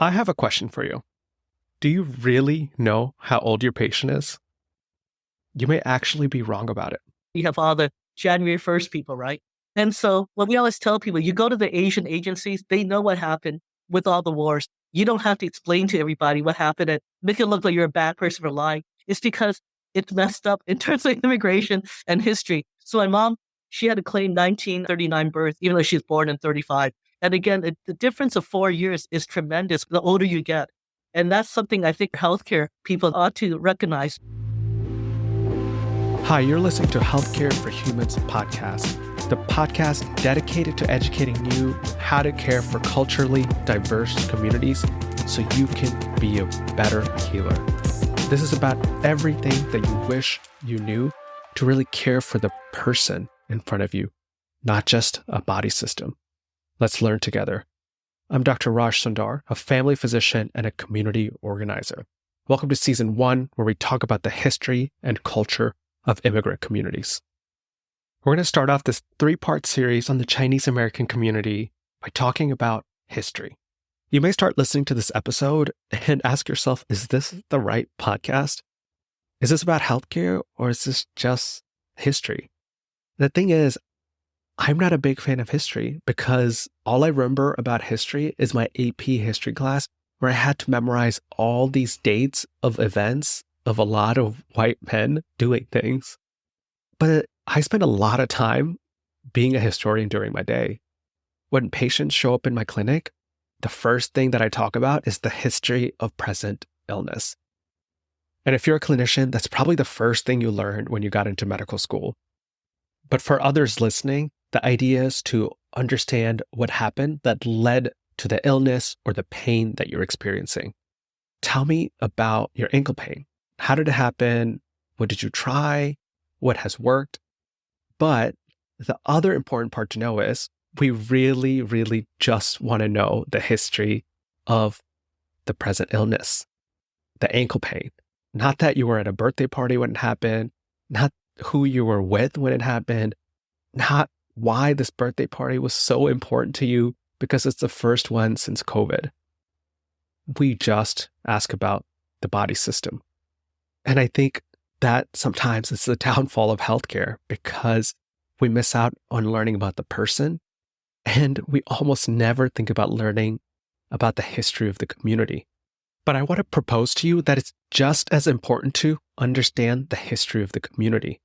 I have a question for you. Do you really know how old your patient is? You may actually be wrong about it. You have all the January 1st people, right? And so what we always tell people, you go to the Asian agencies, they know what happened with all the wars. You don't have to explain to everybody what happened and make it look like you're a bad person for lying. It's because it's messed up in terms of immigration and history. So my mom, she had to claim 1939 birth, even though she was born in 35. And again, the difference of 4 years is tremendous the older you get. And that's something I think healthcare people ought to recognize. Hi, you're listening to Healthcare for Humans podcast, the podcast dedicated to educating you how to care for culturally diverse communities so you can be a better healer. This is about everything that you wish you knew to really care for the person in front of you, not just a body system. Let's learn together. I'm Dr. Raj Sundar, a family physician and a community organizer. Welcome to Season 1, where we talk about the history and culture of immigrant communities. We're going to start off this 3-part series on the Chinese American community by talking about history. You may start listening to this episode and ask yourself, is this the right podcast? Is this about healthcare or is this just history? The thing is, I'm not a big fan of history because all I remember about history is my AP history class where I had to memorize all these dates of events of a lot of white men doing things. But I spend a lot of time being a historian during my day. When patients show up in my clinic, the first thing that I talk about is the history of present illness. And if you're a clinician, that's probably the first thing you learned when you got into medical school. But for others listening, the idea is to understand what happened that led to the illness or the pain that you're experiencing. Tell me about your ankle pain. How did it happen? What did you try? What has worked? But the other important part to know is we really, really just want to know the history of the present illness, the ankle pain. Not that you were at a birthday party when it happened, not who you were with when it happened, not why this birthday party was so important to you because it's the first one since COVID. We just ask about the body system. And I think that sometimes it's the downfall of healthcare because we miss out on learning about the person and we almost never think about learning about the history of the community. But I want to propose to you that it's just as important to understand the history of the community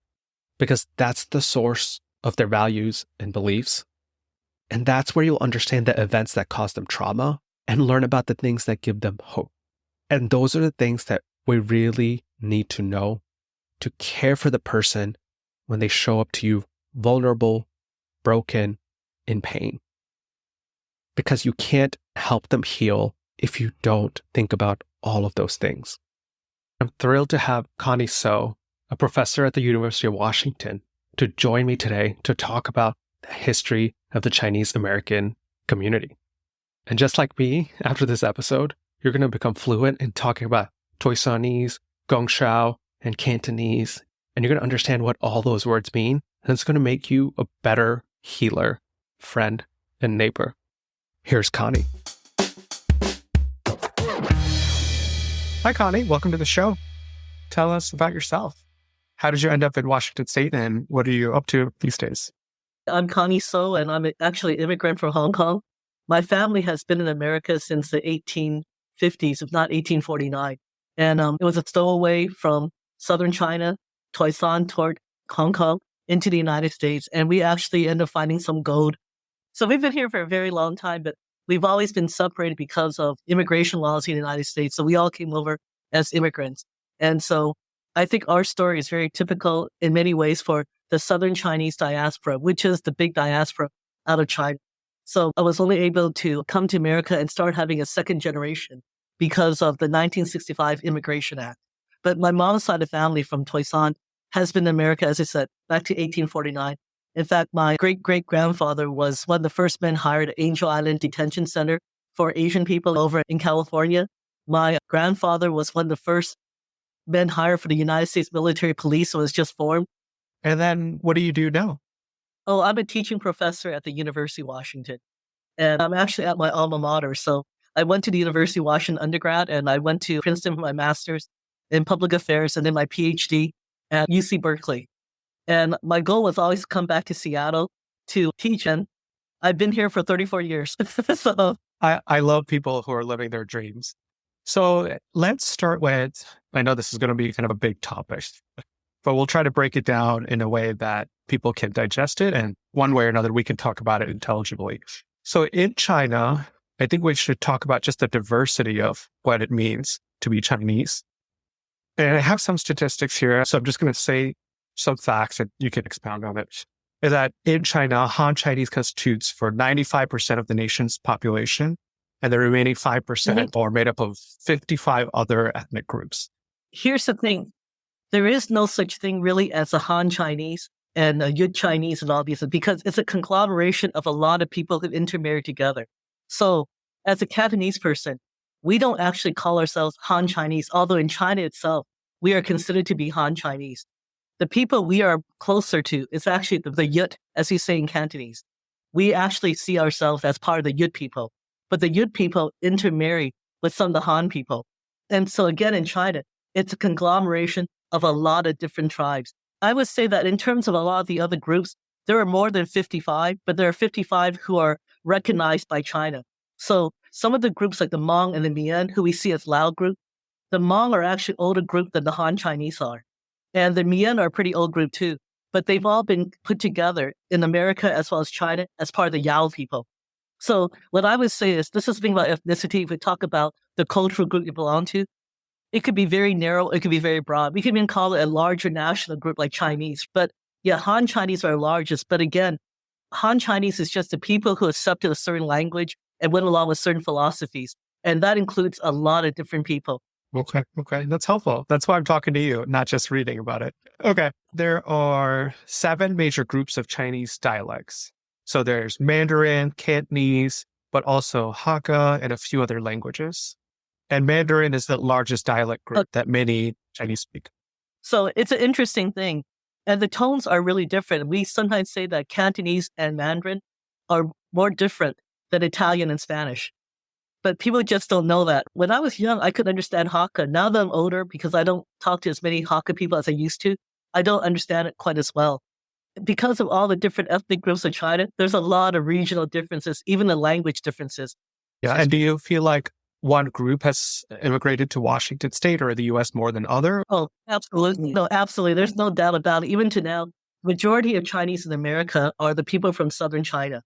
because that's the source of their values and beliefs. And that's where you'll understand the events that cause them trauma and learn about the things that give them hope. And those are the things that we really need to know to care for the person when they show up to you vulnerable, broken, in pain. Because you can't help them heal if you don't think about all of those things. I'm thrilled to have Connie So, a professor at the University of Washington, to join me today to talk about the history of the Chinese American community. And just like me, after this episode, you're going to become fluent in talking about Toisanese, Gongshao, and Cantonese, and you're going to understand what all those words mean, and it's going to make you a better healer, friend, and neighbor. Here's Connie. Hi, Connie. Welcome to the show. Tell us about yourself. How did you end up in Washington State, and what are you up to these days? I'm Connie So, and I'm actually an immigrant from Hong Kong. My family has been in America since the 1850s, if not 1849. And it was a stowaway from southern China, Toisan, toward Hong Kong, into the United States. And we actually ended up finding some gold. So we've been here for a very long time, but we've always been separated because of immigration laws in the United States. So we all came over as immigrants. And so I think our story is very typical in many ways for the Southern Chinese diaspora, which is the big diaspora out of China. So I was only able to come to America and start having a second generation because of the 1965 Immigration Act. But my mom's side of the family from Toisan has been in America, as I said, back to 1849. In fact, my great-great-grandfather was one of the first men hired at Angel Island Detention Center for Asian people over in California. My grandfather was one of the first men hired for the United States Military Police when it was just formed. And then what do you do now? Oh, I'm a teaching professor at the University of Washington. And I'm actually at my alma mater. So I went to the University of Washington undergrad, and I went to Princeton for my master's in public affairs, and then my PhD at UC Berkeley. And my goal was always to come back to Seattle to teach, and I've been here for 34 years. So I love people who are living their dreams. So let's start with, I know this is going to be kind of a big topic, but we'll try to break it down in a way that people can digest it. And one way or another, we can talk about it intelligibly. So in China, I think we should talk about just the diversity of what it means to be Chinese. And I have some statistics here. So I'm just going to say some facts and you can expound on it. Is that in China, Han Chinese constitutes for 95% of the nation's population, and the remaining 5% are made up of 55 other ethnic groups. Here's the thing. There is no such thing really as a Han Chinese and a Yud Chinese and all these, because it's a conglomeration of a lot of people who intermarried together. So as a Cantonese person, we don't actually call ourselves Han Chinese, although in China itself, we are considered to be Han Chinese. The people we are closer to is actually the Yud, as you say in Cantonese. We actually see ourselves as part of the Yud people, but the Yud people intermarry with some of the Han people. And so again, in China, it's a conglomeration of a lot of different tribes. I would say that in terms of a lot of the other groups, there are more than 55, but there are 55 who are recognized by China. So some of the groups like the Hmong and the Mian, who we see as Lao group, the Hmong are actually older group than the Han Chinese are. And the Mian are a pretty old group too, but they've all been put together in America as well as China as part of the Yao people. So what I would say is, this is the thing about ethnicity. If we talk about the cultural group you belong to, it could be very narrow, it could be very broad. We can even call it a larger national group like Chinese. But yeah, Han Chinese are largest. But again, Han Chinese is just the people who accepted a certain language and went along with certain philosophies. And that includes a lot of different people. Okay. That's helpful. That's why I'm talking to you, not just reading about it. Okay. There are 7 major groups of Chinese dialects. So there's Mandarin, Cantonese, but also Hakka and a few other languages. And Mandarin is the largest dialect group that many Chinese speak. So it's an interesting thing. And the tones are really different. We sometimes say that Cantonese and Mandarin are more different than Italian and Spanish. But people just don't know that. When I was young, I could understand Hakka. Now that I'm older, because I don't talk to as many Hakka people as I used to, I don't understand it quite as well. Because of all the different ethnic groups of China, there's a lot of regional differences, even the language differences. Yeah. And do you feel like one group has immigrated to Washington State or the U.S. more than other? Oh, absolutely. No, absolutely. There's no doubt about it. Even to now, majority of Chinese in America are the people from southern China.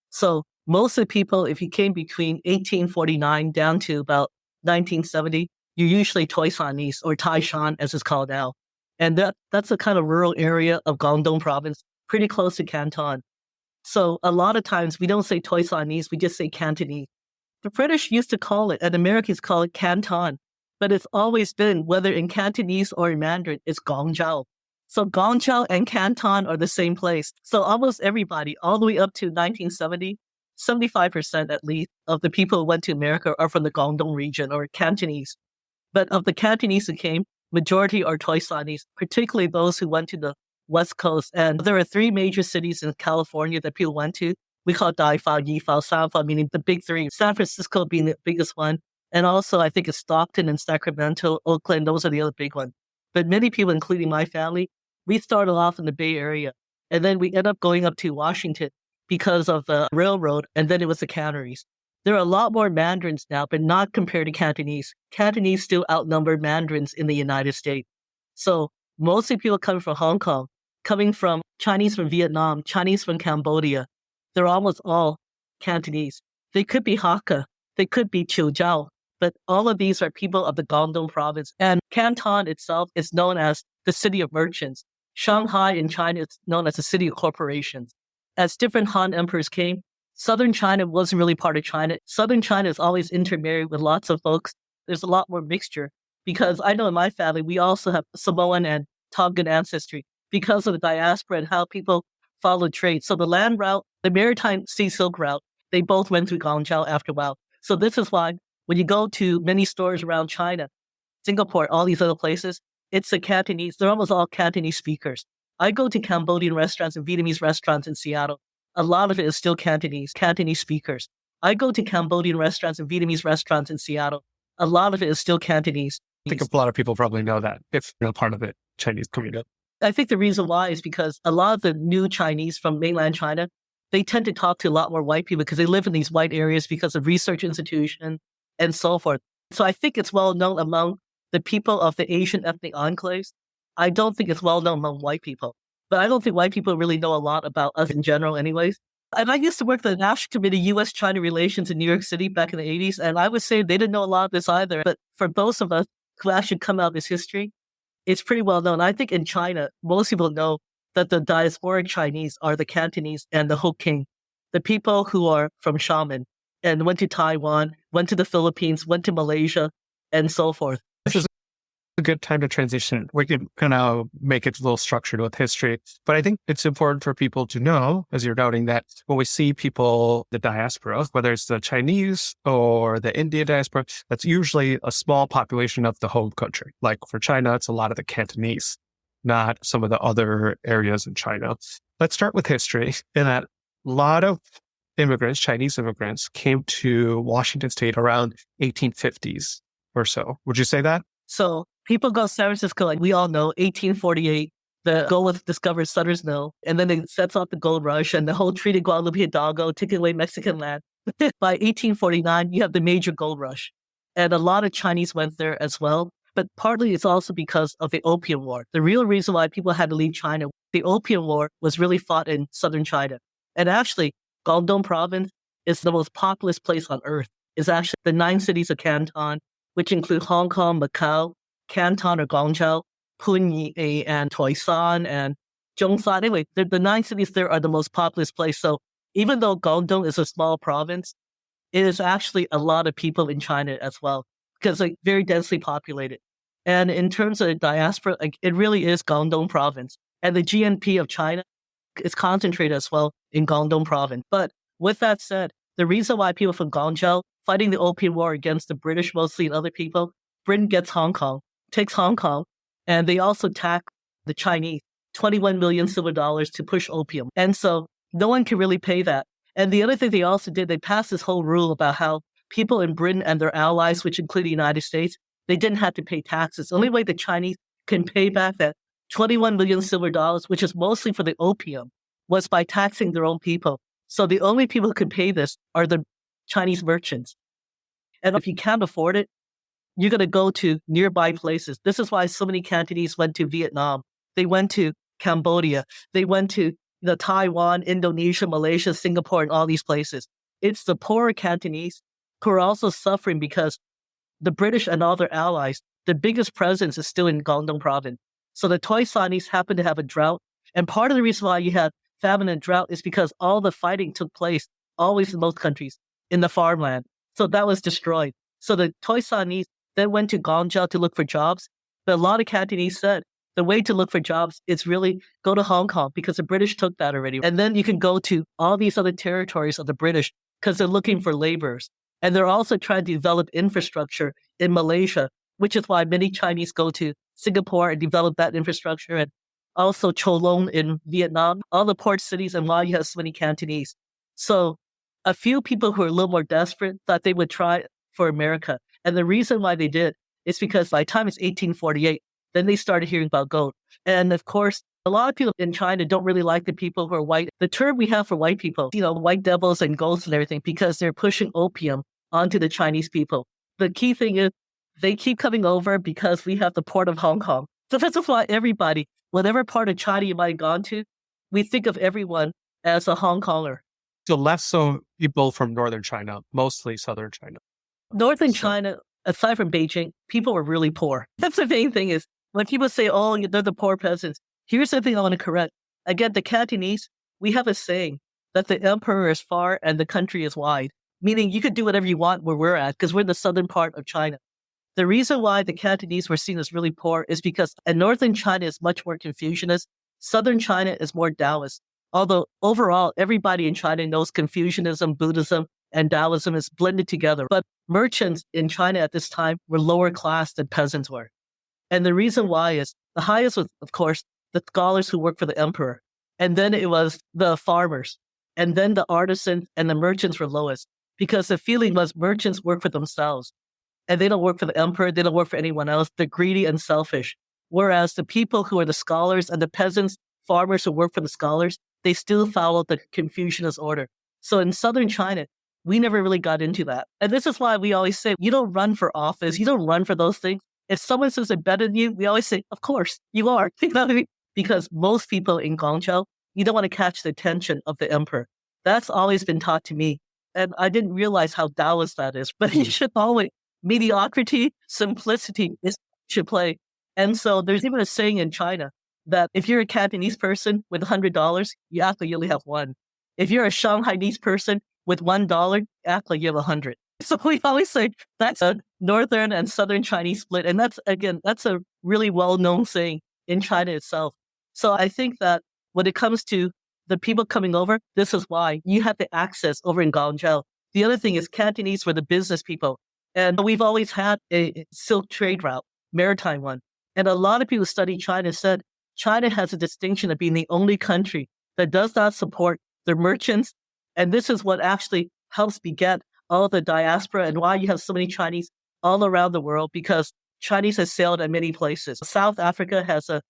So most of the people, if you came between 1849 down to about 1970, you're usually Toisanese or Taishan, as it's called now. And that's a kind of rural area of Guangdong province, pretty close to Canton. So a lot of times we don't say Toisanese, we just say Cantonese. The British used to call it, and Americans call it Canton, but it's always been, whether in Cantonese or in Mandarin, it's Gongzhou. So Gongzhou and Canton are the same place. So almost everybody, all the way up to 1970, 75% at least of the people who went to America are from the Guangdong region or Cantonese. But of the Cantonese who came, majority are Toisanese, particularly those who went to the West Coast. And there are 3 major cities in California that people went to. We call Daifao, Yifao, Sanfao, meaning the big 3. San Francisco being the biggest one. And also, I think it's Stockton and Sacramento, Oakland. Those are the other big ones. But many people, including my family, we started off in the Bay Area. And then we ended up going up to Washington because of the railroad. And then it was the canneries. There are a lot more Mandarins now, but not compared to Cantonese. Cantonese still outnumber Mandarins in the United States. So mostly people coming from Hong Kong, coming from Chinese from Vietnam, Chinese from Cambodia, they're almost all Cantonese. They could be Hakka, they could be Chiujiao, but all of these are people of the Guangdong province. And Canton itself is known as the city of merchants. Shanghai in China is known as the city of corporations. As different Han emperors came, southern China wasn't really part of China. Southern China is always intermarried with lots of folks. There's a lot more mixture because I know in my family, we also have Samoan and Tongan ancestry because of the diaspora and how people follow trade. So the land route, the Maritime Sea Silk Route, they both went through Guangzhou after a while. So this is why when you go to many stores around China, Singapore, all these other places, it's the Cantonese. They're almost all Cantonese speakers. I go to Cambodian restaurants and Vietnamese restaurants in Seattle. A lot of it is still Cantonese speakers. I go to Cambodian restaurants and Vietnamese restaurants in Seattle. A lot of it is still Cantonese. I think a lot of people probably know that if you're part of the Chinese community. I think the reason why is because a lot of the new Chinese from mainland China, they tend to talk to a lot more white people because they live in these white areas because of research institutions and so forth. So I think it's well known among the people of the Asian ethnic enclaves. I don't think it's well known among white people. But I don't think white people really know a lot about us in general anyways. And I used to work for the National Committee U.S.-China Relations in New York City back in the 80s, and I would say they didn't know a lot of this either. But for those of us who actually come out of this history, it's pretty well known. I think in China, most people know that the diasporic Chinese are the Cantonese and the Hokkien, the people who are from Xiamen and went to Taiwan, went to the Philippines, went to Malaysia, and so forth. This is a good time to transition. We can kind of make it a little structured with history. But I think it's important for people to know, as you're noting, that when we see people, the diaspora, whether it's the Chinese or the Indian diaspora, that's usually a small population of the home country. Like for China, it's a lot of the Cantonese, not some of the other areas in China. Let's start with history. In that, a lot of immigrants, Chinese immigrants, came to Washington State around 1850s or so. Would you say that? So people go to San Francisco, like we all know, 1848, the gold was discovered Sutter's Mill, and then it sets off the gold rush and the whole Treaty of Guadalupe Hidalgo, taking away Mexican land. By 1849, you have the major gold rush. And a lot of Chinese went there as well. But partly it's also because of the Opium War. The real reason why people had to leave China, the Opium War was really fought in southern China. And actually, Guangdong province is the most populous place on earth. It's actually the 9 cities of Canton, which include Hong Kong, Macau, Canton or Guangzhou, Punyi and Toisan and Zhongshan. Anyway, the 9 cities there are the most populous place. So even though Guangdong is a small province, it is actually a lot of people in China as well, because like very densely populated. And in terms of the diaspora, like, it really is Guangdong province. And the GNP of China is concentrated as well in Guangdong province. But with that said, the reason why people from Guangzhou fighting the Opium War against the British mostly and other people, Britain gets Hong Kong, takes Hong Kong, and they also attack the Chinese, 21 million silver dollars to push opium. And so no one can really pay that. And the other thing they also did, they passed this whole rule about how people in Britain and their allies, which include the United States, they didn't have to pay taxes. The only way the Chinese can pay back that 21 million silver dollars, which is mostly for the opium, was by taxing their own people. So the only people who can pay this are the Chinese merchants. And if you can't afford it, you're going to go to nearby places. This is why so many Cantonese went to Vietnam. They went to Cambodia. They went to Taiwan, Indonesia, Malaysia, Singapore, and all these places. It's the poorer Cantonese who are also suffering because the British and all their allies, the biggest presence is still in Guangdong province. So the Toisanese happen to have a drought. And part of the reason why you had famine and drought is because all the fighting took place, always in most countries, in the farmland. So that was destroyed. So the Toisanese then went to Guangzhou to look for jobs. But a lot of Cantonese said, the way to look for jobs is really go to Hong Kong because the British took that already. And then you can go to all these other territories of the British because they're looking for laborers. And they're also trying to develop infrastructure in Malaysia, which is why many Chinese go to Singapore and develop that infrastructure. And also Cholon in Vietnam, all the port cities, and why you have so many Cantonese. So a few people who are a little more desperate thought they would try for America. And the reason why they did is because by the time it's 1848, then they started hearing about gold. And of course, a lot of people in China don't really like the people who are white. The term we have for white people, white devils and ghosts and everything, because they're pushing opium onto the Chinese people. The key thing is they keep coming over because we have the port of Hong Kong. So that's why everybody, whatever part of China you might have gone to, we think of everyone as a Hong Konger. So less so people from northern China, mostly southern China. Northern China, aside from Beijing, people were really poor. That's the main thing is when people say, oh, they're the poor peasants. Here's the thing I want to correct. Again, the Cantonese, we have a saying that the emperor is far and the country is wide, meaning you could do whatever you want where we're at because we're in the southern part of China. The reason why the Cantonese were seen as really poor is because northern China is much more Confucianist. Southern China is more Taoist. Although overall, everybody in China knows Confucianism, Buddhism, and Taoism is blended together. But merchants in China at this time were lower class than peasants were. And the reason why is the highest was, of course, the scholars who worked for the emperor. And then it was the farmers. And then the artisans and the merchants were lowest. because the feeling was merchants work for themselves and they don't work for the emperor. They don't work for anyone else. They're greedy and selfish. Whereas the people who are the scholars and the peasants, farmers who work for the scholars, they still follow the Confucianist order. So in southern China, we never really got into that. And this is why we always say, you don't run for office. You don't run for those things. If someone says they're better than you, we always say, of course, you are. You know what I mean? Because most people in Guangzhou, you don't want to catch the attention of the emperor. That's always been taught to me. And I didn't realize how Taoist that is. But you should always, mediocrity, simplicity is should play. And so there's even a saying in China that if you're a Cantonese person with $100, you act like you only have one. If you're a Shanghainese person with $1, act like you have 100. So we always say that's a northern and southern Chinese split. And that's a really well-known saying in China itself. So I think that when it comes to the people coming over, this is why you have the access over in Guangzhou. The other thing is Cantonese were the business people. And we've always had a silk trade route, maritime one. And a lot of people who study China said China has a distinction of being the only country that does not support their merchants. And this is what actually helps beget all the diaspora and why you have so many Chinese all around the world, because Chinese has sailed at many places. South Africa has a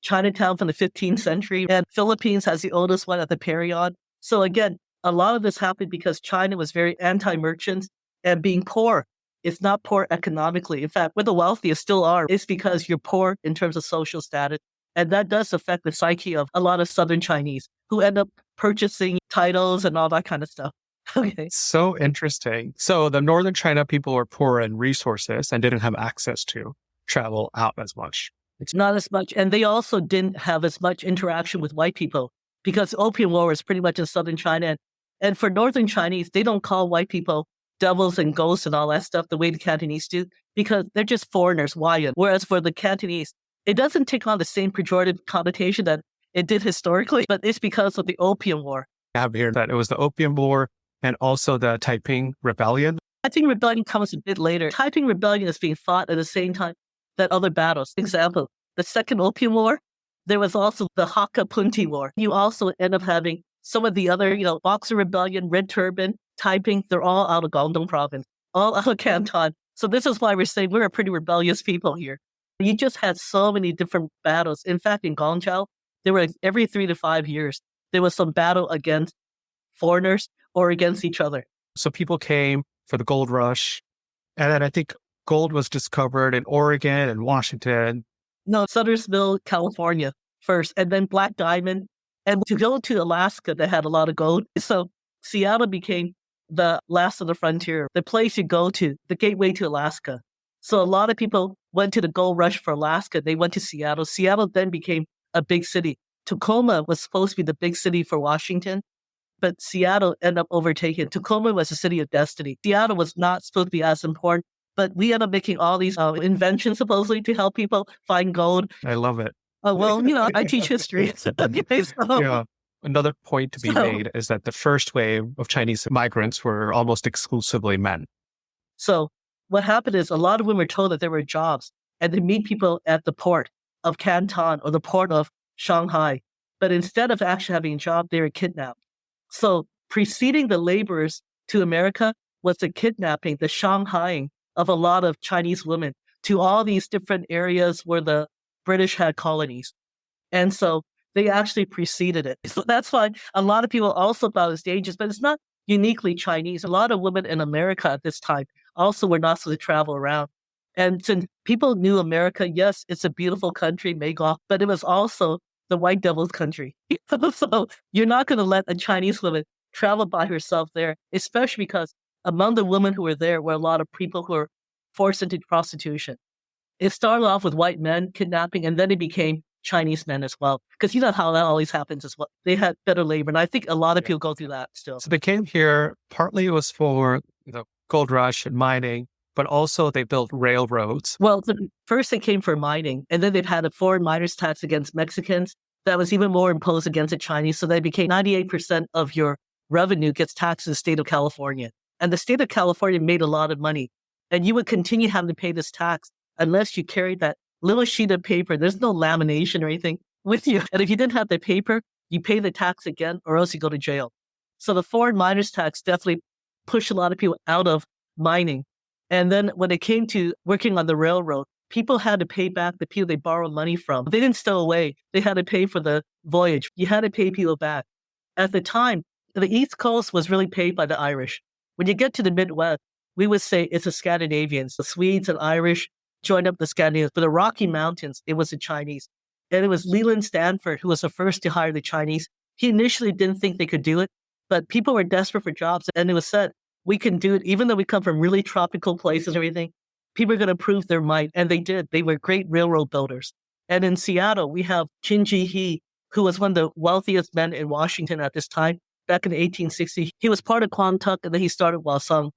Chinatown from the 15th century, and Philippines has the oldest one at the Parian. So again, a lot of this happened because China was very anti-merchants and being poor. It's not poor economically. In fact, we're the wealthiest still are. It's because you're poor in terms of social status. And that does affect the psyche of a lot of Southern Chinese who end up purchasing titles and all that kind of stuff. Okay. So interesting. So the Northern China people were poor in resources and didn't have access to travel out as much. It's not as much. And they also didn't have as much interaction with white people because the Opium War was pretty much in Southern China. And for Northern Chinese, they don't call white people devils and ghosts and all that stuff the way the Cantonese do because they're just foreigners, Wayan. Whereas for the Cantonese, it doesn't take on the same pejorative connotation that it did historically, but it's because of the Opium War. I have here that it was the Opium War and also the Taiping Rebellion. Taiping Rebellion comes a bit later. Taiping Rebellion is being fought at the same time that other battles. Example, the Second Opium War, there was also the Hakka Punti War. You also end up having some of the other, Boxer Rebellion, Red Turban, Taiping, they're all out of Guangdong province, all out of Canton. So this is why we're saying we're a pretty rebellious people here. You just had so many different battles. In fact, in Guangzhou, there were every 3 to 5 years, there was some battle against foreigners or against each other. So people came for the gold rush. And then I think gold was discovered in Oregon and Washington. No, Suttersville, California first, and then Black Diamond. And to go to Alaska, they had a lot of gold. So Seattle became the last of the frontier, the place you go to, the gateway to Alaska. So a lot of people went to the gold rush for Alaska. They went to Seattle. Seattle then became a big city. Tacoma was supposed to be the big city for Washington, but Seattle ended up overtaking. Tacoma was a city of destiny. Seattle was not supposed to be as important, but we ended up making all these inventions supposedly to help people find gold. I love it. Well, I teach history. Yeah. Another point to be made is that the first wave of Chinese migrants were almost exclusively men. So what happened is a lot of women were told that there were jobs and they meet people at the port of Canton or the port of Shanghai. But instead of actually having a job, they were kidnapped. So preceding the laborers to America was the kidnapping, the Shanghaiing of a lot of Chinese women to all these different areas where the British had colonies. And so they actually preceded it. So that's why a lot of people also thought it was dangerous, but it's not uniquely Chinese. A lot of women in America at this time also were not supposed to travel around. And since people knew America, yes, it's a beautiful country, Magog, but it was also the white devil's country. So you're not going to let a Chinese woman travel by herself there, especially because among the women who were there were a lot of people who were forced into prostitution. It started off with white men kidnapping, and then it became Chinese men as well. Because you know how that always happens as well. They had better labor. And I think a lot of people go through that still. So they came here, partly it was for the gold rush and mining, but also they built railroads. Well, first they came for mining, and then they've had a foreign miners tax against Mexicans that was even more imposed against the Chinese. So they became 98% of your revenue gets taxed in the state of California. And the state of California made a lot of money. And you would continue having to pay this tax unless you carried that little sheet of paper. There's no lamination or anything with you. And if you didn't have the paper, you pay the tax again or else you go to jail. So the foreign miners tax definitely pushed a lot of people out of mining. And then when it came to working on the railroad, people had to pay back the people they borrowed money from. They didn't stow away. They had to pay for the voyage. You had to pay people back. At the time, the East Coast was really paid by the Irish. When you get to the Midwest, we would say it's the Scandinavians. The Swedes and Irish joined up the Scandinavians. But the Rocky Mountains, it was the Chinese. And it was Leland Stanford who was the first to hire the Chinese. He initially didn't think they could do it, but people were desperate for jobs. And it was said, we can do it, even though we come from really tropical places and everything. People are going to prove their might. And they did. They were great railroad builders. And in Seattle, we have Chin Ji-hee, who was one of the wealthiest men in Washington at this time, back in the 1860s. He was part of Kwang Tuk, and then he started Hwasong.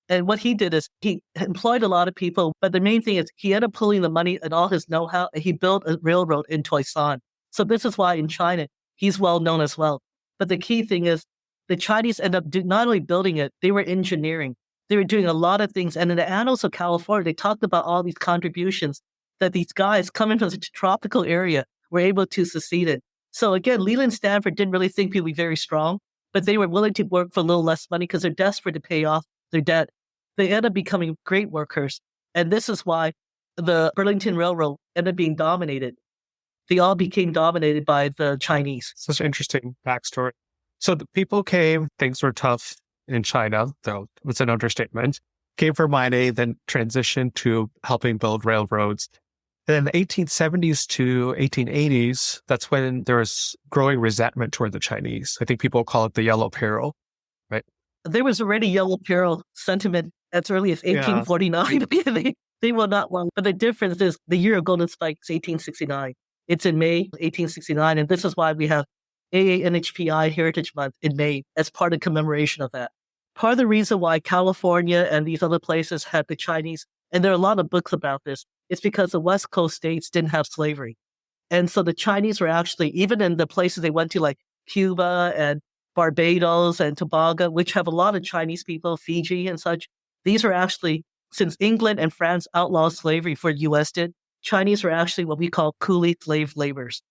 And what he did is he employed a lot of people, but the main thing is he ended up pulling the money and all his know-how, and he built a railroad in Toisan. So this is why in China, he's well known as well. But the key thing is the Chinese end up not only building it, they were engineering. They were doing a lot of things. And in the annals of California, they talked about all these contributions that these guys coming from such a tropical area were able to succeed in. So again, Leland Stanford didn't really think people would be very strong, but they were willing to work for a little less money because they're desperate to pay off their debt. They end up becoming great workers. And this is why the Burlington Railroad ended up being dominated. They all became dominated by the Chinese. Such an interesting backstory. So the people came, things were tough in China, though it was an understatement, came for mining, then transitioned to helping build railroads. And in the 1870s to 1880s, that's when there was growing resentment toward the Chinese. I think people call it the Yellow Peril, right? There was already Yellow Peril sentiment as early as 1849. Yeah. They will not want. But the difference is the year of Golden Spike is 1869. It's in May 1869. And this is why we have AANHPI Heritage Month in May as part of commemoration of that. Part of the reason why California and these other places had the Chinese, and there are a lot of books about this, it's because the West Coast states didn't have slavery. And so the Chinese were actually, even in the places they went to, like Cuba and Barbados and Tobago, which have a lot of Chinese people, Fiji and such, these are actually, since England and France outlawed slavery for the U.S. did, Chinese were actually what we call coolie slave laborers.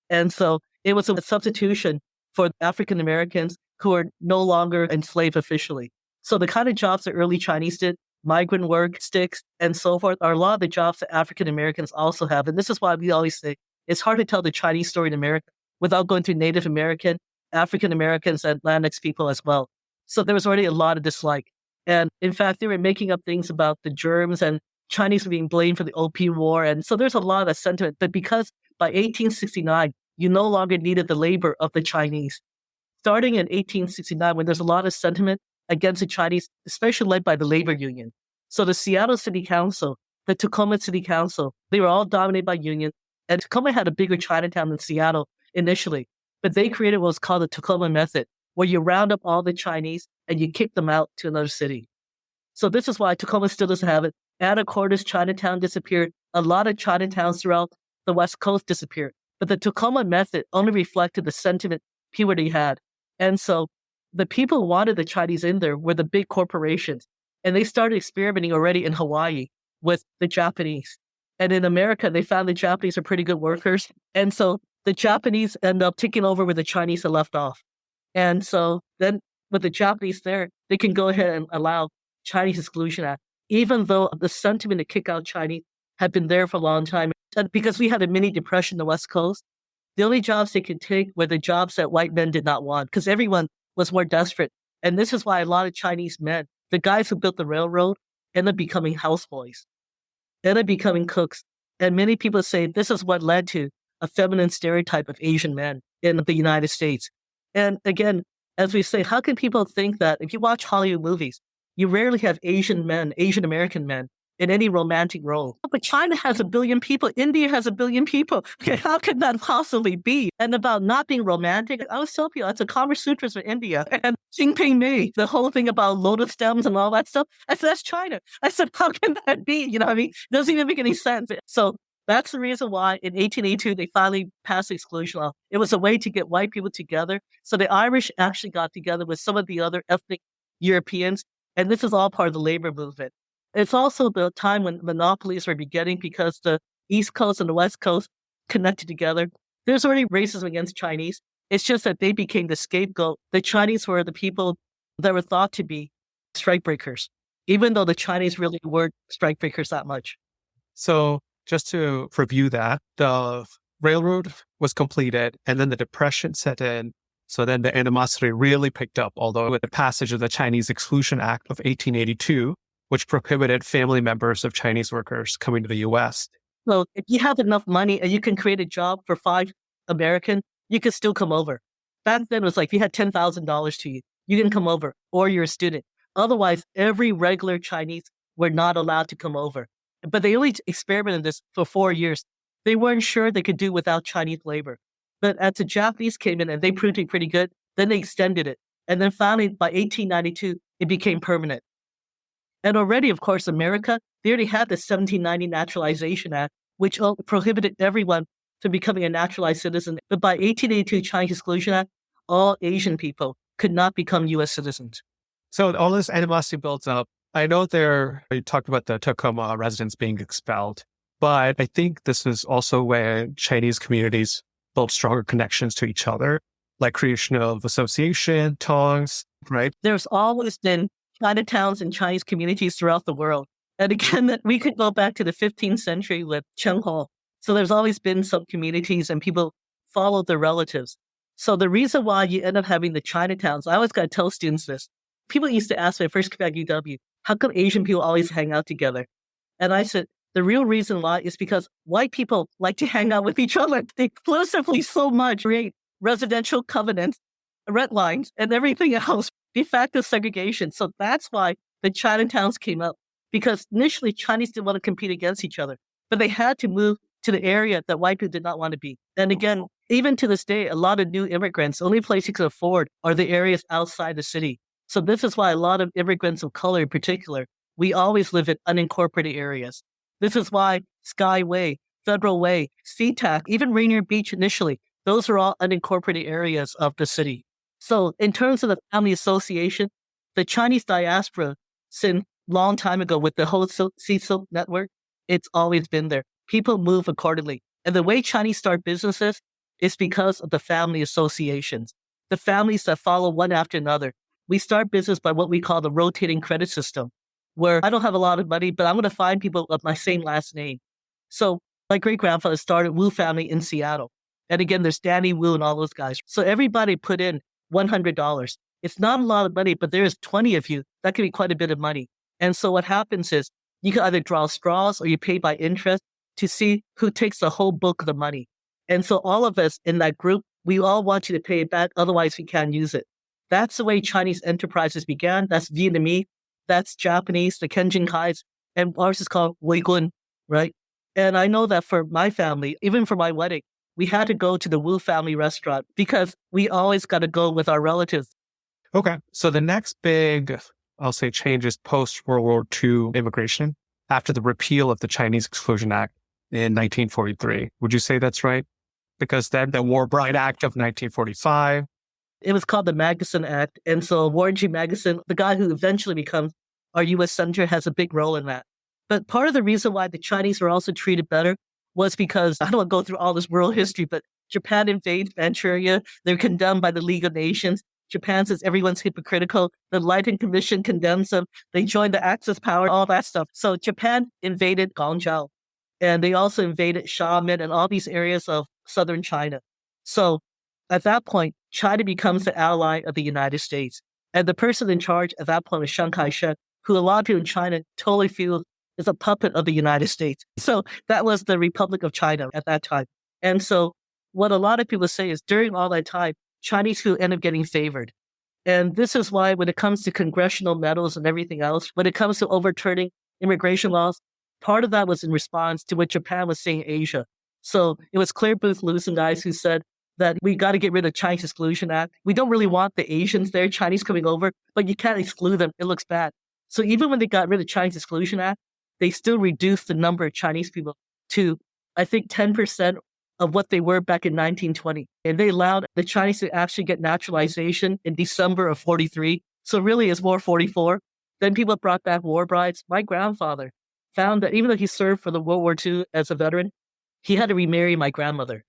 And so it was a substitution for African Americans who are no longer enslaved officially. So the kind of jobs the early Chinese did, migrant work, sticks, and so forth, are a lot of the jobs that African Americans also have. And this is why we always say it's hard to tell the Chinese story in America without going through Native American, African Americans, and Latinx people as well. So there was already a lot of dislike. And in fact, they were making up things about the germs, and Chinese were being blamed for the Opium War. And so there's a lot of that sentiment. But because by 1869, you no longer needed the labor of the Chinese. Starting in 1869, when there's a lot of sentiment against the Chinese, especially led by the labor union. So the Seattle City Council, the Tacoma City Council, they were all dominated by unions. And Tacoma had a bigger Chinatown than Seattle initially. But they created what was called the Tacoma Method, where you round up all the Chinese and you kick them out to another city. So this is why Tacoma still doesn't have it. Anacortes, Chinatown disappeared. A lot of Chinatowns throughout the West Coast disappeared. But the Tacoma Method only reflected the sentiment puberty had. And so the people who wanted the Chinese in there were the big corporations. And they started experimenting already in Hawaii with the Japanese. And in America, they found the Japanese are pretty good workers. And so the Japanese end up taking over where the Chinese had left off. And so then with the Japanese there, they can go ahead and allow Chinese Exclusion Act, even though the sentiment to kick out Chinese had been there for a long time. And because we had a mini depression in the West Coast, the only jobs they could take were the jobs that white men did not want, because everyone was more desperate. And this is why a lot of Chinese men, the guys who built the railroad, ended up becoming houseboys, ended up becoming cooks. And many people say this is what led to a feminine stereotype of Asian men in the United States. And again, as we say, how can people think that if you watch Hollywood movies, you rarely have Asian men, Asian American men, in any romantic role? But China has 1 billion people. India has 1 billion people. Okay, how could that possibly be? And about not being romantic, I was telling people, it's a Kama Sutras for India. And Jinping Mei, the whole thing about lotus stems and all that stuff, I said, that's China. I said, how can that be? You know what I mean? It doesn't even make any sense. So that's the reason why in 1882, they finally passed the exclusion law. It was a way to get white people together. So the Irish actually got together with some of the other ethnic Europeans. And this is all part of the labor movement. It's also the time when monopolies were beginning because the East Coast and the West Coast connected together. There's already racism against Chinese. It's just that they became the scapegoat. The Chinese were the people that were thought to be strikebreakers, even though the Chinese really weren't strikebreakers that much. So just to review that, the railroad was completed and then the Depression set in. So then the animosity really picked up, although with the passage of the Chinese Exclusion Act of 1882, which prohibited family members of Chinese workers coming to the U.S. So if you have enough money and you can create a job for 5 American, you can still come over. Back then it was like if you had $10,000 to you, you can come over or you're a student. Otherwise, every regular Chinese were not allowed to come over. But they only experimented this for 4 years. They weren't sure they could do without Chinese labor. But as the Japanese came in and they proved it pretty good, then they extended it. And then finally, by 1892, it became permanent. And already, of course, America, they already had the 1790 Naturalization Act, which prohibited everyone from becoming a naturalized citizen. But by 1882 Chinese Exclusion Act, all Asian people could not become U.S. citizens. So all this animosity builds up. I know you talked about the Tacoma residents being expelled, but I think this is also where Chinese communities built stronger connections to each other, like creation of association, tongues, right? There's always been Chinatowns and Chinese communities throughout the world. And again, we could go back to the 15th century with Chenghao. So there's always been some communities and people followed their relatives. So the reason why you end up having the Chinatowns, I always got to tell students this. People used to ask me, first came back UW, how come Asian people always hang out together? And I said, the real reason why is because white people like to hang out with each other. They exclusively so much create residential covenants, red lines, and everything else, de facto segregation. So that's why the Chinatowns came up, because initially Chinese didn't want to compete against each other, but they had to move to the area that white people did not want to be. And again, even to this day, a lot of new immigrants, the only place you can afford are the areas outside the city. So this is why a lot of immigrants of color in particular, we always live in unincorporated areas. This is why Skyway, Federal Way, SeaTac, even Rainier Beach initially, those are all unincorporated areas of the city. So in terms of the family association, the Chinese diaspora, since long time ago with the whole Silk network, it's always been there. People move accordingly. And the way Chinese start businesses is because of the family associations, the families that follow one after another. We start business by what we call the rotating credit system, where I don't have a lot of money, but I'm going to find people of my same last name. So my great-grandfather started Wu family in Seattle. And again, there's Danny Wu and all those guys. So everybody put in $100. It's not a lot of money, but there's 20 of you. That could be quite a bit of money. And so what happens is you can either draw straws or you pay by interest to see who takes the whole bulk of the money. And so all of us in that group, we all want you to pay it back. Otherwise, we can't use it. That's the way Chinese enterprises began. That's Vietnamese. That's Japanese, the Kenjin Kais. And ours is called Weigun, right? And I know that for my family, even for my wedding, we had to go to the Wu family restaurant because we always got to go with our relatives. Okay. So the next big, I'll say, change is post-World War II immigration after the repeal of the Chinese Exclusion Act in 1943. Would you say that's right? Because then the War Bride Act of 1945. It was called the Magnuson Act. And so Warren G. Magnuson, the guy who eventually becomes our U.S. Senator, has a big role in that. But part of the reason why the Chinese were also treated better was because, I don't want to go through all this world history, but Japan invades Manchuria. They're condemned by the League of Nations. Japan says everyone's hypocritical. The Enlightenment Commission condemns them. They join the Axis power, all that stuff. So Japan invaded Guangzhou. And they also invaded Xiamen and all these areas of southern China. So at that point, China becomes the ally of the United States. And the person in charge at that point was Chiang Kai-shek, who a lot of people in China totally feel is a puppet of the United States. So that was the Republic of China at that time. And so what a lot of people say is during all that time, Chinese people end up getting favored. And this is why when it comes to congressional medals and everything else, when it comes to overturning immigration laws, part of that was in response to what Japan was saying in Asia. So it was Claire Booth Lewis guys who said that we got to get rid of Chinese Exclusion Act. We don't really want the Asians there, Chinese coming over, but you can't exclude them. It looks bad. So even when they got rid of Chinese Exclusion Act, they still reduced the number of Chinese people to, I think, 10% of what they were back in 1920. And they allowed the Chinese to actually get naturalization in December of 43. So really it's more 44. Then people brought back war brides. My grandfather found that even though he served for the World War II as a veteran, he had to remarry my grandmother.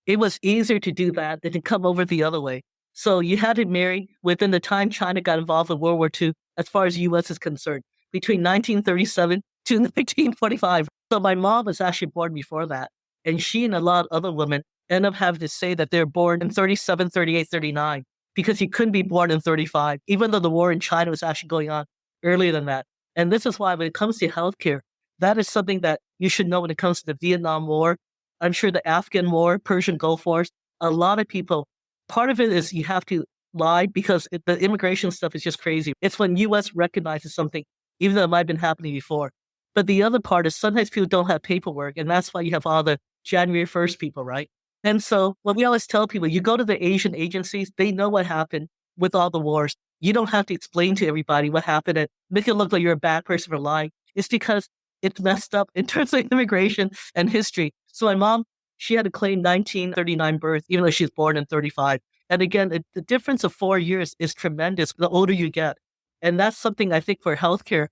It was easier to do that than to come over the other way. So you had to marry within the time China got involved in World War II. as far as U.S. is concerned, between 1937 to 1945. So my mom was actually born before that. And she and a lot of other women end up having to say that they're born in 37, 38, 39, because you couldn't be born in 35, even though the war in China was actually going on earlier than that. And this is why when it comes to healthcare, that is something that you should know when it comes to the Vietnam War. I'm sure the Afghan War, Persian Gulf Wars, a lot of people, part of it is you have to lie because the immigration stuff is just crazy. It's when U.S. recognizes something, even though it might have been happening before. But the other part is sometimes people don't have paperwork, and that's why you have all the January 1st people, right? And so what we always tell people, you go to the Asian agencies, they know what happened with all the wars. You don't have to explain to everybody what happened and make it look like you're a bad person for lying. It's because it's messed up in terms of immigration and history. So my mom, she had to claim 1939 birth, even though she was born in 35. And again, the difference of 4 years is tremendous the older you get. And that's something I think for healthcare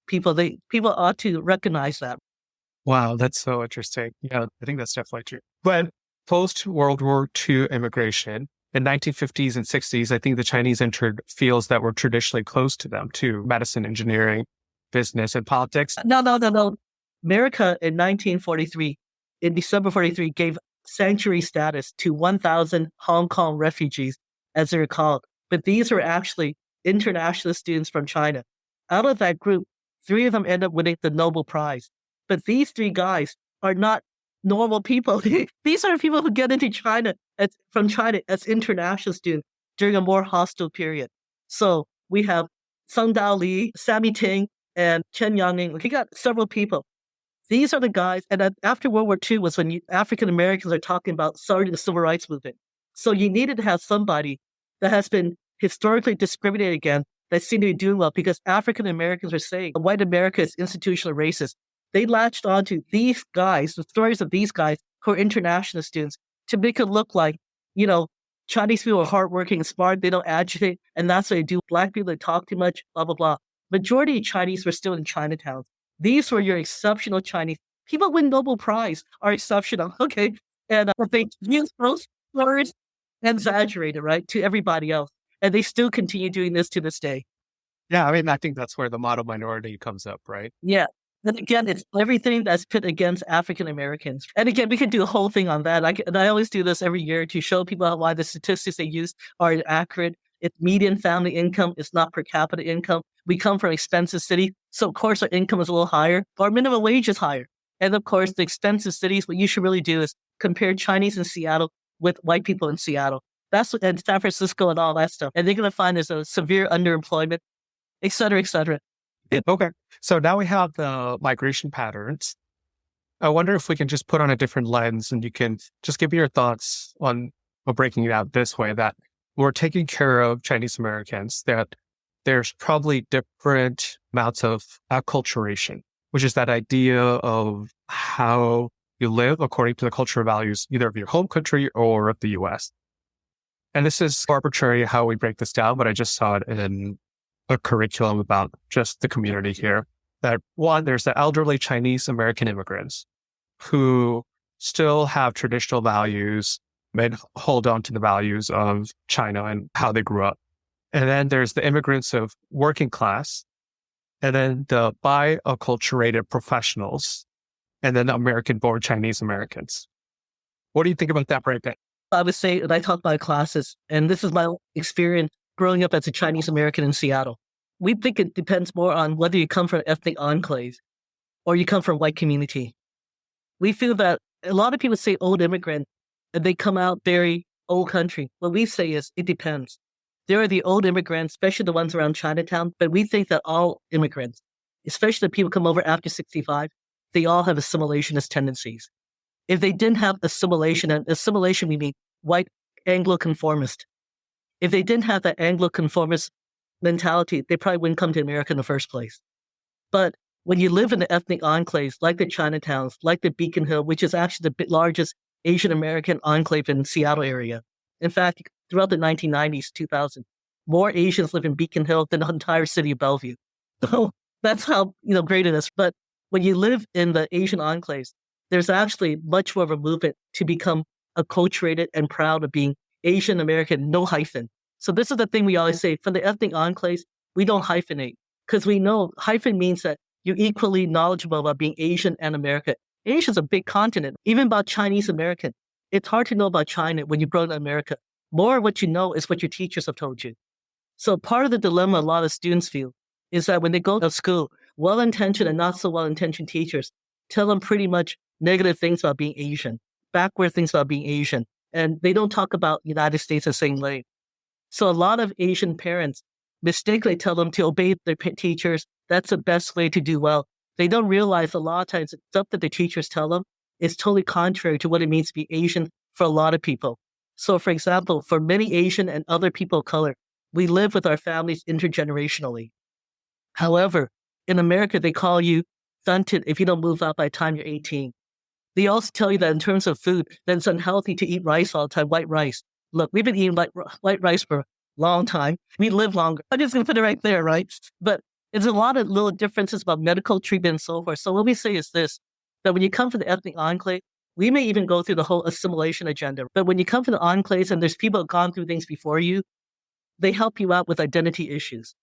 people, people ought to recognize that. Wow, that's so interesting. Yeah, I think that's definitely true. But post-World War II immigration, in 1950s and 60s, I think the Chinese entered fields that were traditionally close to them too, medicine, engineering, business, and politics. No. America in 1943, in December 43, gave sanctuary status to 1,000 Hong Kong refugees, as they're called. But these were actually international students from China. Out of that group, 3 of them end up winning the Nobel Prize. But these 3 guys are not normal people. These are people who get into China from China as international students during a more hostile period. So we have Sung Dao Li, Sammy Ting, and Chen Yangning. We got several people. These are the guys. And after World War II was when African Americans are talking about starting the civil rights movement. So you needed to have somebody that has been historically discriminated against that seemed to be doing well, because African Americans are saying white America is institutional racist. They latched onto these guys, the stories of these guys who are international students, to make it look like, Chinese people are hardworking and smart. They don't agitate, and that's what they do. Black people, they talk too much, blah, blah, blah. Majority of Chinese were still in Chinatown. These were your exceptional Chinese. People win Nobel Prize are exceptional, okay? And they use those words and exaggerate it, right, to everybody else. And they still continue doing this to this day. Yeah, I mean, I think that's where the model minority comes up, right? Yeah. And again, it's everything that's put against African Americans. And again, we could do a whole thing on that. I always do this every year to show people why the statistics they use are inaccurate. It's median family income. It's not per capita income. We come from expensive cities. So, of course, our income is a little higher. Our minimum wage is higher. And, of course, the expensive cities, what you should really do is compare Chinese in Seattle with white people in Seattle. That's what, and San Francisco and all that stuff. And they're going to find there's a severe underemployment, et cetera, et cetera. Okay. So now we have the migration patterns. I wonder if we can just put on a different lens and you can just give me your thoughts on breaking it out this way, that we're taking care of Chinese Americans, that there's probably different amounts of acculturation, which is that idea of how you live according to the cultural values, either of your home country or of the US. And this is arbitrary how we break this down, but I just saw it in a curriculum about just the community here. That one, there's the elderly Chinese American immigrants who still have traditional values and hold on to the values of China and how they grew up. And then there's the immigrants of working class, and then the bi-acculturated professionals, and then the American-born Chinese Americans. What do you think about that breakdown? I would say, and I talk about classes, and this is my experience growing up as a Chinese American in Seattle. We think it depends more on whether you come from ethnic enclaves or you come from white community. We feel that a lot of people say old immigrant, and they come out very old country. What we say is it depends. There are the old immigrants, especially the ones around Chinatown, but we think that all immigrants, especially the people who come over after 65, they all have assimilationist tendencies. If they didn't have assimilation, and assimilation we mean white Anglo-conformist. If they didn't have that Anglo-conformist mentality, they probably wouldn't come to America in the first place. But when you live in the ethnic enclaves, like the Chinatowns, like the Beacon Hill, which is actually the largest Asian American enclave in the Seattle area. In fact, throughout the 1990s, 2000, more Asians live in Beacon Hill than the entire city of Bellevue. So that's how great it is. But when you live in the Asian enclaves, there's actually much more of a movement to become acculturated and proud of being Asian American, no hyphen. So this is the thing we always say, from the ethnic enclaves, we don't hyphenate because we know hyphen means that you're equally knowledgeable about being Asian and American. Asia's a big continent, even about Chinese American. It's hard to know about China when you grow up in America. More of what you know is what your teachers have told you. So part of the dilemma a lot of students feel is that when they go to school, well-intentioned and not so well-intentioned teachers tell them pretty much negative things about being Asian, backward things about being Asian, and they don't talk about United States the same way. So a lot of Asian parents mistakenly tell them to obey their teachers. That's the best way to do well. They don't realize a lot of times the stuff that the teachers tell them is totally contrary to what it means to be Asian for a lot of people. So for example, for many Asian and other people of color, we live with our families intergenerationally. However, in America, they call you stunted if you don't move out by the time you're 18. They also tell you that in terms of food, that it's unhealthy to eat rice all the time, white rice. Look, we've been eating white rice for a long time. We live longer. I'm just going to put it right there, right? But there's a lot of little differences about medical treatment and so forth. So what we say is this, that when you come from the ethnic enclave, we may even go through the whole assimilation agenda. But when you come from the enclaves and there's people who have gone through things before you, they help you out with identity issues.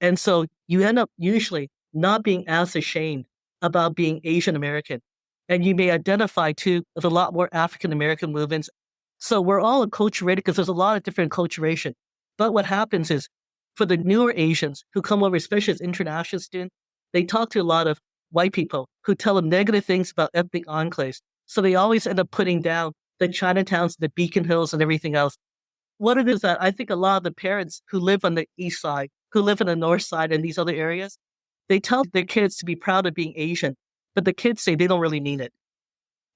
And so you end up usually not being as ashamed about being Asian American. And you may identify too with a lot more African American movements. So we're all acculturated because there's a lot of different acculturation. But what happens is for the newer Asians who come over, especially as international students, they talk to a lot of white people who tell them negative things about ethnic enclaves. So they always end up putting down the Chinatowns, the Beacon Hills, and everything else. What it is that I think a lot of the parents who live on the east side, who live on the north side and these other areas, they tell their kids to be proud of being Asian, but the kids say they don't really mean it.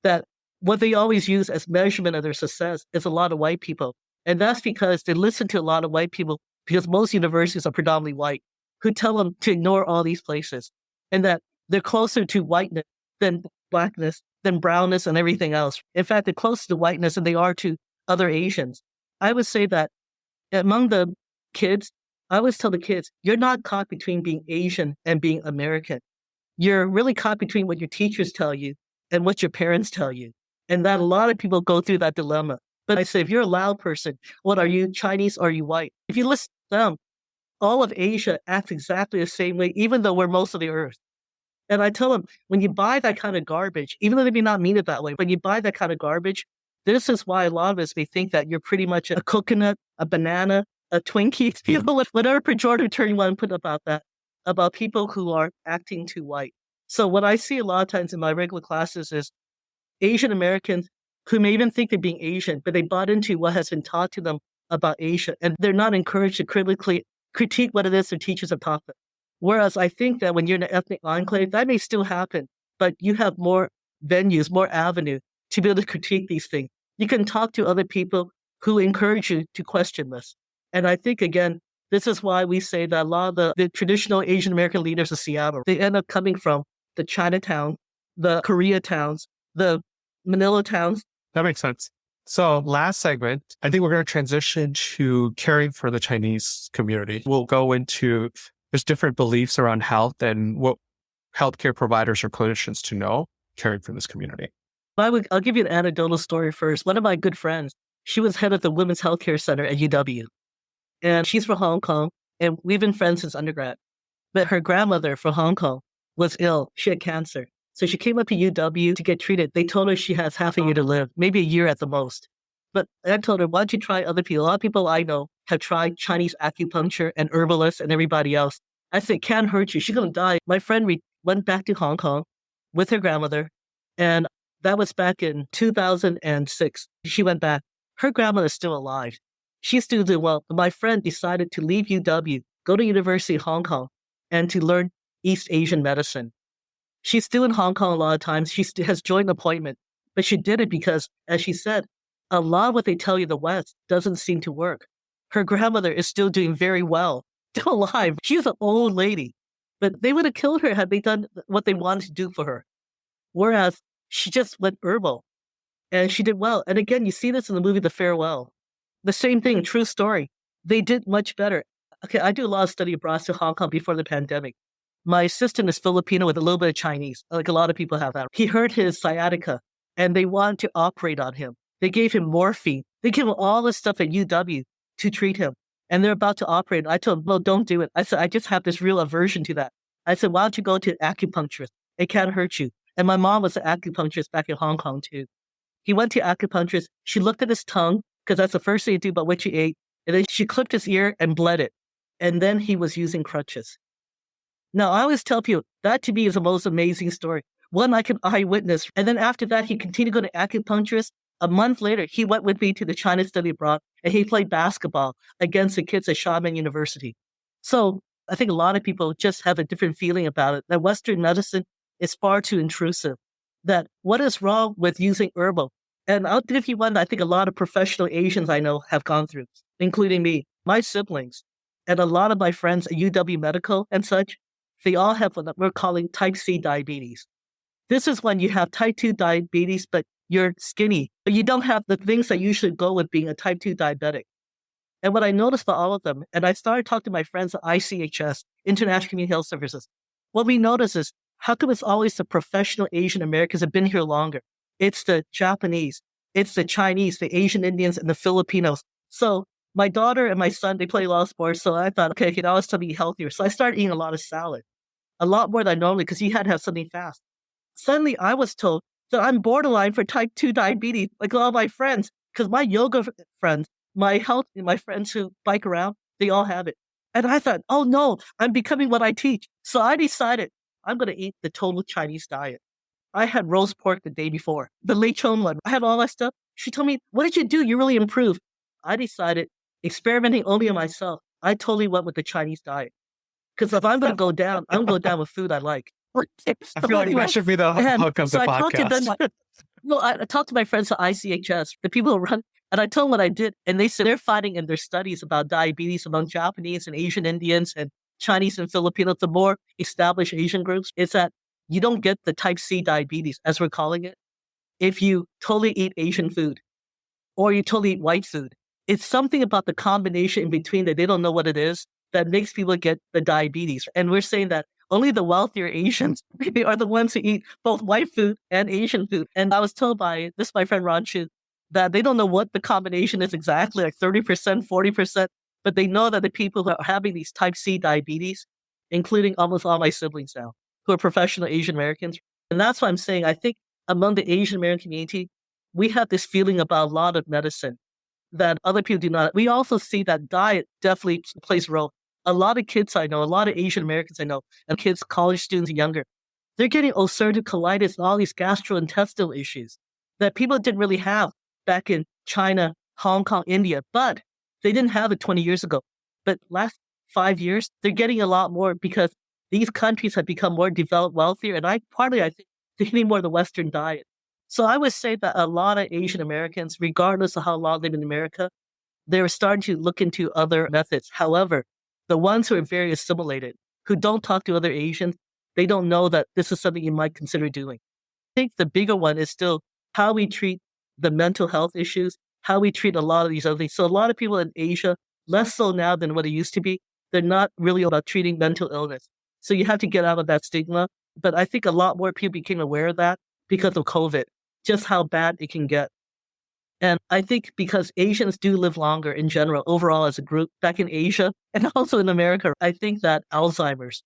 That what they always use as measurement of their success is a lot of white people. And that's because they listen to a lot of white people, because most universities are predominantly white, who tell them to ignore all these places and that they're closer to whiteness than blackness, than brownness and everything else. In fact, they're closer to whiteness than they are to other Asians. I would say that among the kids, I always tell the kids, you're not caught between being Asian and being American. You're really caught between what your teachers tell you and what your parents tell you. And that a lot of people go through that dilemma. But I say, if you're a loud person, what are you, Chinese or are you white? If you listen to them, all of Asia acts exactly the same way, even though we're most of the earth. And I tell them, when you buy that kind of garbage, even though they may not mean it that way, when you buy that kind of garbage, this is why a lot of us may think that you're pretty much a coconut, a banana, a twinkie, you know, whatever pejorative term you want to put about that, about people who are acting too white. So what I see a lot of times in my regular classes is Asian Americans who may even think they're being Asian, but they bought into what has been taught to them about Asia, and they're not encouraged to critically critique what it is their teachers have taught them. Whereas I think that when you're in an ethnic enclave, that may still happen, but you have more venues, more avenue to be able to critique these things. You can talk to other people who encourage you to question this. And I think, again, this is why we say that a lot of the traditional Asian American leaders of Seattle, they end up coming from the Chinatown, the Koreatowns, the Manila towns. That makes sense. So last segment, I think we're going to transition to caring for the Chinese community. We'll go into, there's different beliefs around health and what healthcare providers or clinicians to know caring for this community. I'll give you an anecdotal story first. One of my good friends, she was head of the Women's Healthcare Center at UW. And she's from Hong Kong, and we've been friends since undergrad. But her grandmother from Hong Kong was ill. She had cancer. So she came up to UW to get treated. They told her she has half a year to live, maybe a year at the most. But I told her, why don't you try other people? A lot of people I know have tried Chinese acupuncture and herbalists and everybody else. I said, it can't hurt you. She's going to die. My friend went back to Hong Kong with her grandmother, and that was back in 2006. She went back. Her grandmother's still alive. She's still doing well. But my friend decided to leave UW, go to University of Hong Kong, and to learn East Asian medicine. She's still in Hong Kong a lot of times. She has joint appointment, but she did it because, as she said, a lot of what they tell you in the West doesn't seem to work. Her grandmother is still doing very well, still alive. She's an old lady, but they would have killed her had they done what they wanted to do for her. Whereas she just went herbal, and she did well. And again, you see this in the movie The Farewell. The same thing, true story. They did much better. Okay, I do a lot of study abroad to Hong Kong before the pandemic. My assistant is Filipino with a little bit of Chinese, like a lot of people have that. He hurt his sciatica, and they wanted to operate on him. They gave him morphine. They gave him all this stuff at UW to treat him. and they're about to operate. I told them, no, don't do it. I said, I just have this real aversion to that. I said, why don't you go to an acupuncturist? It can't hurt you. And my mom was an acupuncturist back in Hong Kong too. He went to acupuncturist. She looked at his tongue, because that's the first thing you do about what you ate. And then she clipped his ear and bled it. And then he was using crutches. Now, I always tell people, that to me is the most amazing story. One I can eyewitness. And then after that, he continued to go to acupuncturist. A month later, he went with me to the China study abroad, and he played basketball against the kids at Xiamen University. So I think a lot of people just have a different feeling about it, that Western medicine is far too intrusive, that what is wrong with using herbal? And I'll give you one that I think a lot of professional Asians I know have gone through, including me, my siblings, and a lot of my friends at UW Medical and such. They all have what we're calling type C diabetes. This is when you have type 2 diabetes, but you're skinny, but you don't have the things that usually go with being a type 2 diabetic. And what I noticed about all of them, and I started talking to my friends at ICHS, International Community Health Services, what we notice is, how come it's always the professional Asian Americans have been here longer? It's the Japanese, it's the Chinese, the Asian Indians, and the Filipinos. So my daughter and my son, they play a lot of sports, so I thought, okay, I can always try to be healthier. So I started eating a lot of salad, a lot more than I normally, because you had to have something fast. Suddenly, I was told that I'm borderline for type 2 diabetes, like all my friends, because my yoga friends, my friends who bike around, they all have it. And I thought, oh no, I'm becoming what I teach. So I decided I'm going to eat the total Chinese diet. I had roast pork the day before, the lechon one. I had all that stuff. She told me, what did you do? You really improved. I decided, experimenting only on myself, I totally went with the Chinese diet. Because if I'm going to go down, I'm going to go down with food I like. I feel like that should be the hook of the podcast. I talked to my friends at ICHS, the people who run, and I told them what I did. And they said they're finding in their studies about diabetes among Japanese and Asian Indians and Chinese and Filipinos, the more established Asian groups, is that you don't get the type C diabetes, as we're calling it, if you totally eat Asian food or you totally eat white food. It's something about the combination in between that they don't know what it is that makes people get the diabetes. And we're saying that only the wealthier Asians are the ones who eat both white food and Asian food. And I was told by my friend Ron Chu, that they don't know what the combination is exactly, like 30%, 40%, but they know that the people who are having these type C diabetes, including almost all my siblings now, who are professional Asian Americans. And that's why I'm saying, I think among the Asian American community, we have this feeling about a lot of medicine that other people do not. We also see that diet definitely plays a role. A lot of kids I know, a lot of Asian Americans I know, and kids, college students and younger, they're getting ulcerative colitis and all these gastrointestinal issues that people didn't really have back in China, Hong Kong, India, but they didn't have it 20 years ago. But last 5 years, they're getting a lot more because these countries have become more developed, wealthier, and I think they're eating more of the Western diet. So I would say that a lot of Asian Americans, regardless of how long they've been in America, they're starting to look into other methods. However, the ones who are very assimilated, who don't talk to other Asians, they don't know that this is something you might consider doing. I think the bigger one is still how we treat the mental health issues, how we treat a lot of these other things. So a lot of people in Asia, less so now than what it used to be, they're not really about treating mental illness. So you have to get out of that stigma. But I think a lot more people became aware of that because of COVID, just how bad it can get. And I think because Asians do live longer in general, overall as a group, back in Asia and also in America, I think that Alzheimer's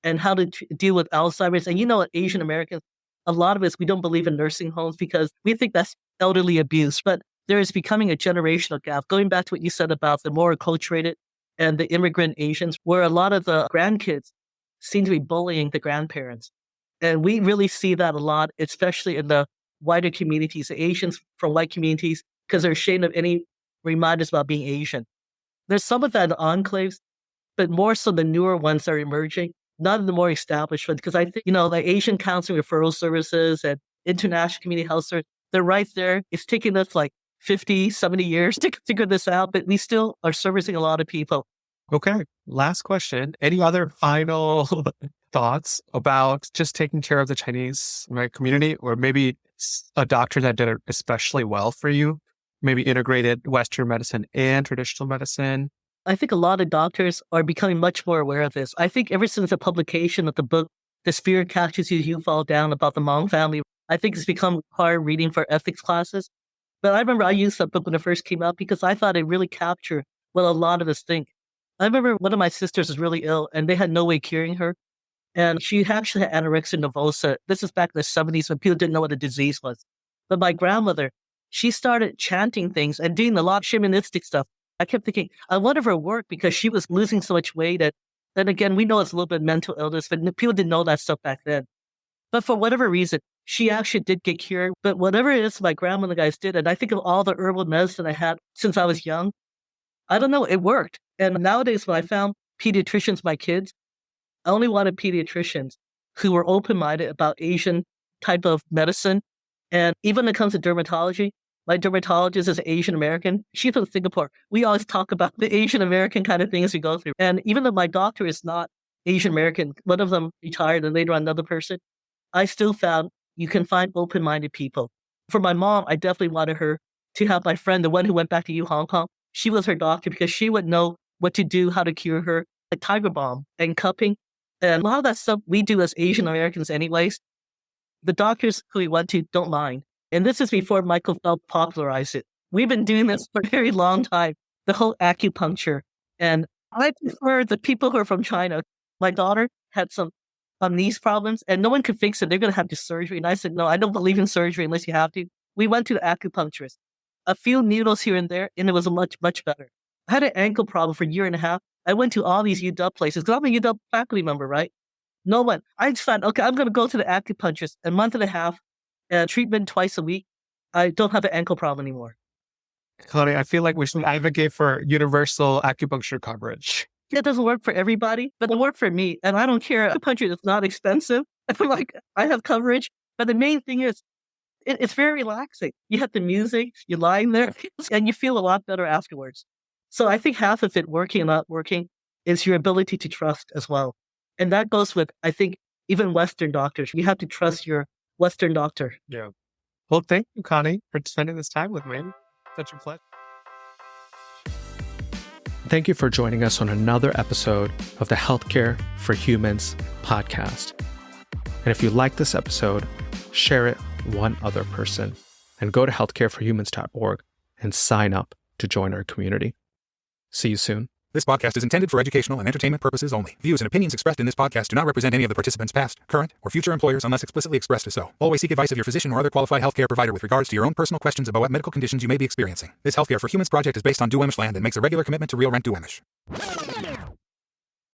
and how to deal with Alzheimer's, and Asian Americans, a lot of us, we don't believe in nursing homes because we think that's elderly abuse, but there is becoming a generational gap. Going back to what you said about the more acculturated and the immigrant Asians, where a lot of the grandkids seem to be bullying the grandparents. And we really see that a lot, especially in the wider communities, the Asians from white communities, because they're ashamed of any reminders about being Asian. There's some of that in enclaves, but more so the newer ones are emerging, not in the more established ones, because I think, the Asian Counseling Referral Services and International Community Health Service, they're right there. It's taken us like 50, 70 years to figure this out, but we still are servicing a lot of people. Okay. Last question. Any other final thoughts about just taking care of the Chinese community, or maybe a doctor that did it especially well for you? Maybe integrated Western medicine and traditional medicine? I think a lot of doctors are becoming much more aware of this. I think ever since the publication of the book, The Sphere Catches You, You Fall Down, about the Hmong family, I think it's become hard reading for ethics classes. But I remember I used that book when it first came out because I thought it really captured what a lot of us think. I remember one of my sisters was really ill and they had no way curing her. And she actually had anorexia nervosa. This is back in the 70s when people didn't know what a disease was. But my grandmother, she started chanting things and doing a lot of shamanistic stuff. I kept thinking, I wonder if it worked because she was losing so much weight. Then again, we know it's a little bit mental illness, but people didn't know that stuff back then. But for whatever reason, she actually did get cured. But whatever it is my grandmother guys did, and I think of all the herbal medicine I had since I was young, I don't know, it worked. And nowadays, when I found pediatricians, my kids, I only wanted pediatricians who were open-minded about Asian type of medicine. And even when it comes to dermatology, my dermatologist is Asian American. She's from Singapore. We always talk about the Asian American kind of things we go through. And even though my doctor is not Asian American, one of them retired and later on another person, I still found you can find open-minded people. For my mom, I definitely wanted her to have my friend, the one who went back to Hong Kong. She was her doctor because she would know what to do, how to cure her, like tiger balm and cupping. And a lot of that stuff we do as Asian Americans anyways. The doctors who we went to don't mind. And this is before Michael Phelps popularized it. We've been doing this for a very long time, the whole acupuncture. And I prefer the people who are from China. My daughter had some knee problems and no one could fix it. They're going to have to surgery. And I said, no, I don't believe in surgery unless you have to. We went to the acupuncturist. A few needles here and there, and it was much, much better. I had an ankle problem for a year and a half. I went to all these UW places because I'm a UW faculty member, right? No one. I decided, okay, I'm going to go to the acupuncturist a month and a half and treatment twice a week. I don't have an ankle problem anymore. Connie, I feel like we should advocate for universal acupuncture coverage. It doesn't work for everybody, but it worked for me. And I don't care. Acupuncture is not expensive. I feel like I have coverage. But the main thing is, it's very relaxing. You have the music, you're lying there, and you feel a lot better afterwards. So I think half of it, working and not working, is your ability to trust as well. And that goes with, I think, even Western doctors. You have to trust your Western doctor. Yeah. Well, thank you, Connie, for spending this time with me. Such a pleasure. Thank you for joining us on another episode of the Healthcare for Humans podcast. And if you like this episode, share it with one other person and go to healthcareforhumans.org and sign up to join our community. See you soon. This podcast is intended for educational and entertainment purposes only. Views and opinions expressed in this podcast do not represent any of the participants' past, current, or future employers unless explicitly expressed as so. Always seek advice of your physician or other qualified healthcare provider with regards to your own personal questions about what medical conditions you may be experiencing. This Healthcare for Humans project is based on Duwamish land and makes a regular commitment to real rent Duwamish.